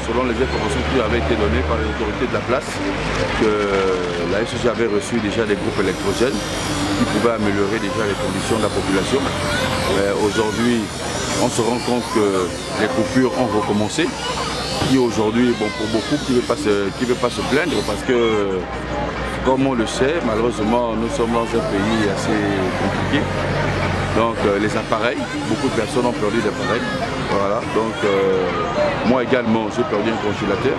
selon les informations qui avaient été données par les autorités de la place, que la SG avait reçu déjà des groupes électrogènes qui pouvaient améliorer déjà les conditions de la population. Aujourd'hui, on se rend compte que les coupures ont recommencé. Qui aujourd'hui, bon, pour beaucoup, qui ne veut pas se plaindre parce que, comme on le sait, malheureusement, nous sommes dans un pays assez compliqué. Donc les appareils, beaucoup de personnes ont perdu d'appareils. Voilà, donc moi également, j'ai perdu un congélateur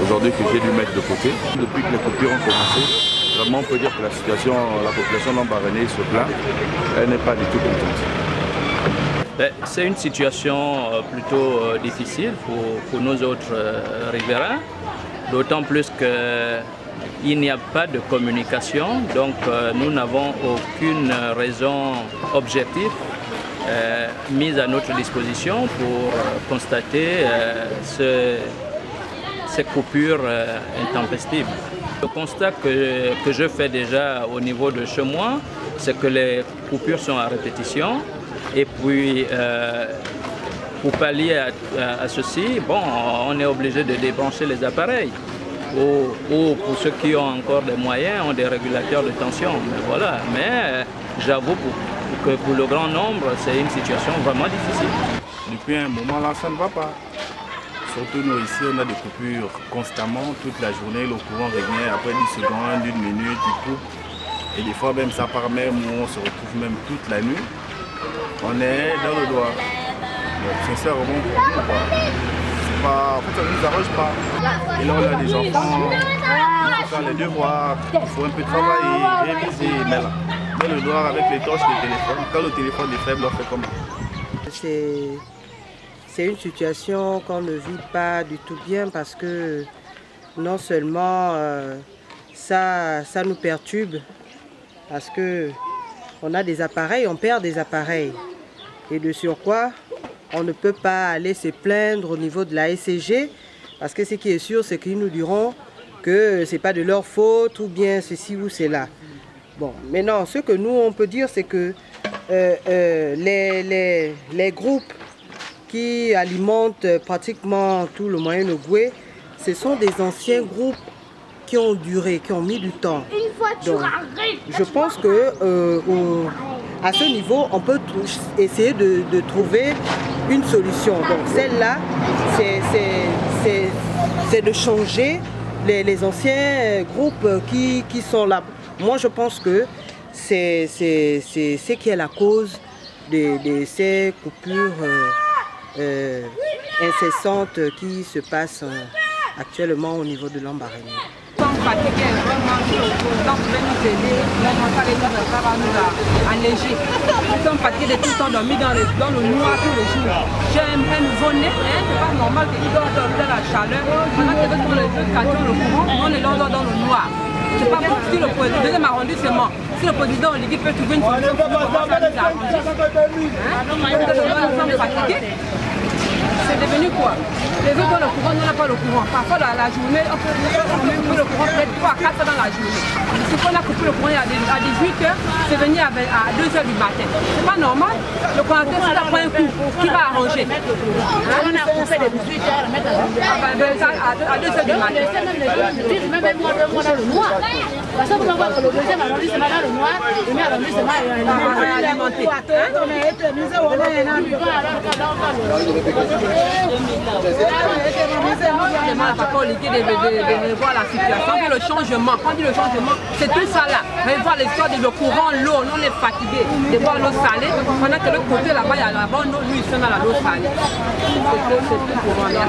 aujourd'hui que j'ai dû mettre de côté. Depuis que les coupures ont commencé, vraiment on peut dire que la population lambarénaise se plaint, elle n'est pas du tout contente. C'est une situation plutôt difficile pour nous autres riverains, d'autant plus qu'il n'y a pas de communication, donc nous n'avons aucune raison objective mise à notre disposition pour constater ces coupures intempestives. Le constat que je fais déjà au niveau de chez moi, c'est que les coupures sont à répétition. Et puis, pour pallier à ceci, bon, on est obligé de débrancher les appareils. Ou pour ceux qui ont encore des moyens, ont des régulateurs de tension. Mais voilà. Mais j'avoue que pour le grand nombre, c'est une situation vraiment difficile. Depuis un moment là, ça ne va pas. Surtout nous ici, on a des coupures constamment, toute la journée, le courant revient après 10 secondes, 1 minute, du coup. Et des fois même ça part même où on se retrouve même toute la nuit. On est dans le doigt. Donc, sincèrement, pour nous, c'est pas, en fait, ça ne nous arrange pas. Et là, on a des enfants, il faut faire les devoirs, il faut un peu travailler, réviser. Mais là, dans le doigt, avec les torches, le téléphone, quand le téléphone est faible, on fait comment? C'est une situation qu'on ne vit pas du tout bien parce que non seulement ça nous perturbe, parce que on a des appareils, on perd des appareils. Et de surcroît, on ne peut pas aller se plaindre au niveau de la SCG, parce que ce qui est sûr, c'est qu'ils nous diront que ce n'est pas de leur faute, ou bien ceci ou cela. Bon, maintenant, ce que nous, on peut dire, c'est que les groupes qui alimentent pratiquement tout le Moyen-Ogooué, ce sont des anciens groupes qui ont duré, qui ont mis du temps. Donc, je pense que à ce niveau, on peut essayer de trouver une solution. Donc celle-là, c'est de changer les anciens groupes qui sont là. Moi, je pense que c'est ce qui est la cause de ces coupures incessantes qui se passent actuellement au niveau de Lambaréné. Nous sommes fatigués, vraiment, donc vous nous aider, ça va nous alléger. Nous sommes fatigués de tout le temps dormir dans le noir tous les jours. J'ai un nouveau-né, c'est pas normal qu'il dort dans la chaleur. Pendant que dans les autres quartiers, le courant, on est dans le noir. C'est pas comme si le deuxième arrondissement, si le président Oligui peut trouver une solution pour nous, comment ça nous arrange. Nous sommes fatigués. C'est devenu quoi? Les autres ont le courant, nous n'avons pas le courant. Parfois la journée, on peut couper le courant peut-être 3 à 4 fois dans la journée. Si on a coupé le courant à 18 h, c'est venu à 2 h du matin. C'est pas normal. Le courant, si ça prend un coup, qui va arranger? On a coupé de 18 h à 2 h du matin. Même moi dans le noir. Parce que vous voyez que le deuxième arrondissement dans le noir, le premier arrondissement est alimenté. Papa Oligui de voir la situation. Quand on dit le changement, c'est tout ça là. Mais voir l'histoire de le courant, l'eau, nous on est fatigués de voir l'eau salée. Pendant que l'autre côté là-bas, il y a là-bas, nous ils sont dans l'eau salée. C'est tout courant là.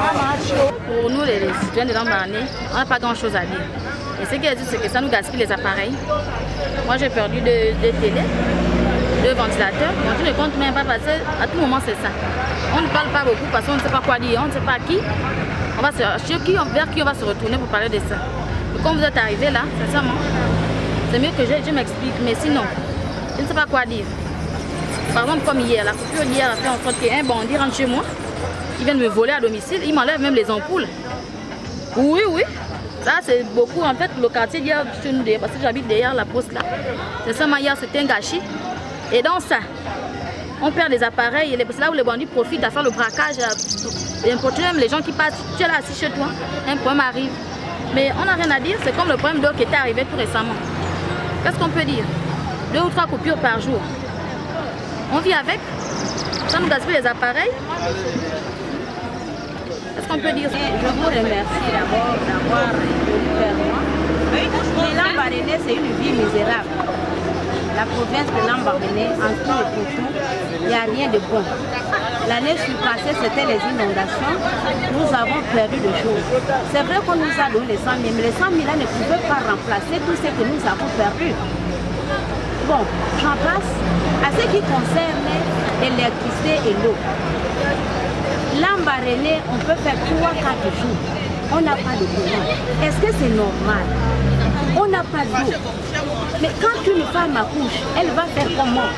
Pour nous les citoyens de Lambaréné, on n'a pas grand chose à dire. Et ce qui est dit, c'est que ça nous gaspille les appareils. Moi j'ai perdu 2 télé, 2 ventilateurs. On ne compte même pas parce qu'à tout moment c'est ça. On ne parle pas beaucoup parce qu'on ne sait pas quoi dire, on ne sait pas qui. On va vers qui on va se retourner pour parler de ça. Et quand vous êtes arrivé là, sincèrement, c'est mieux que je m'explique, mais sinon, je ne sais pas quoi dire. Par exemple, comme hier, la coupure d'hier a fait en sorte qu'un bandit rentre chez moi, il vient de me voler à domicile, il m'enlève même les ampoules. Oui, oui. Ça c'est beaucoup en fait, le quartier d'hier, parce que j'habite derrière la poste là. Sincèrement, hier c'était un gâchis. Et dans ça, on perd des appareils et c'est là où les bandits profitent à faire le braquage. et importuner même les gens qui passent. Tu es là assis chez toi, un problème arrive. Mais on n'a rien à dire, c'est comme le problème d'eau qui était arrivé tout récemment. Qu'est-ce qu'on peut dire? 2 ou 3 coupures par jour. On vit avec, ça nous gaspille les appareils. Qu'est-ce qu'on peut dire? Je vous remercie d'abord d'avoir venu vers moi. Mais Lambaréné, c'est une vie misérable. La province de Lambaréné, en tout et pour tout, il n'y a rien de bon. L'année surpassée, c'était les inondations. Nous avons perdu de choses. C'est vrai qu'on nous a donné les 100 000, mais les 100 000 ne pouvaient pas remplacer tout ce que nous avons perdu. Bon, j'en passe à ce qui concerne l'électricité et l'eau. Lambaréné, on peut faire 3-4 jours. On n'a pas de courant. Est-ce que c'est normal? On n'a pas d'eau. Mais quand une femme accouche, elle va faire comment?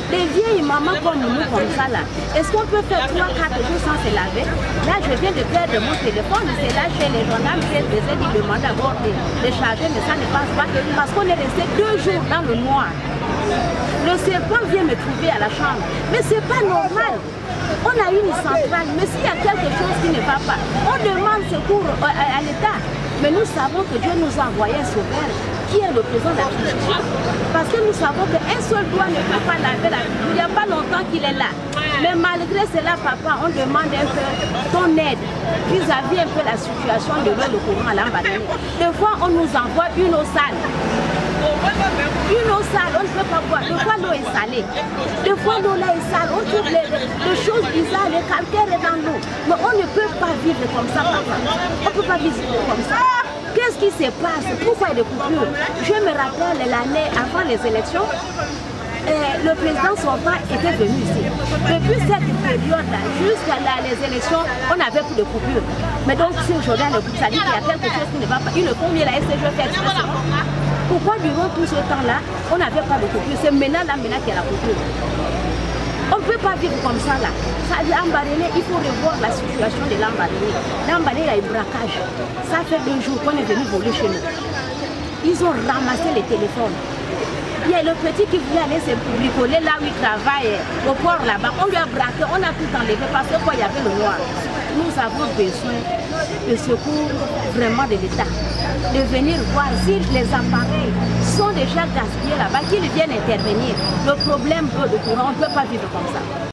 Des vieilles mamans comme nous, comme ça là, est-ce qu'on peut faire 3-4 jours sans se laver? Là, je viens de perdre mon téléphone, c'est là chez les gendarmes, j'ai demandé d'abord de charger, mais ça ne passe pas, parce qu'on est resté 2 jours dans le noir. Le serpent vient me trouver à la chambre, mais c'est pas normal. On a une centrale, mais s'il y a quelque chose qui ne va pas, on demande secours à l'État. Mais nous savons que Dieu nous a envoyé un sauveur qui est le président de la République. Parce que nous savons qu'un seul doigt ne peut pas laver la République. Il n'y a pas longtemps qu'il est là. Mais malgré cela, papa, on demande un peu ton aide vis-à-vis un peu la situation de l'eau, le courant à Lambaréné. Des fois, on nous envoie une eau sale. Une eau sale, on ne peut pas boire. Des fois, l'eau est salée. Des fois, l'eau là est sale. On trouve les choses bizarres, les calcaires dans l'eau. Mais on ne peut pas vivre comme ça, papa. On ne peut pas vivre comme ça. Qu'est-ce qui se passe? Pourquoi il y a des coupures? Je me rappelle l'année avant les élections, le président sortant était venu ici. Depuis cette période-là, jusqu'à les élections, on n'avait plus de coupures. Mais donc, si aujourd'hui, ça dit qu'il y a quelque chose qui ne va pas, ils ne font mieux la SCG fait expressément. Pourquoi durant tout ce temps-là, on n'avait pas de coupure? C'est maintenant qu'il y a la coupure. On ne peut pas vivre comme ça là. Lambaréné, il faut revoir la situation de Lambaréné. Lambaréné, il y a un braquage. Ça fait 2 jours qu'on est venu voler chez nous. Ils ont ramassé les téléphones. Il y a le petit qui voulait aller se bricoler là où il travaille, au port là-bas. On lui a braqué, on a tout enlevé parce qu'il y avait le noir. Nous avons besoin de secours vraiment de l'État. De venir voir si les appareils sont déjà gaspillés là-bas, qu'ils viennent intervenir. Le problème de courant, on ne peut pas vivre comme ça.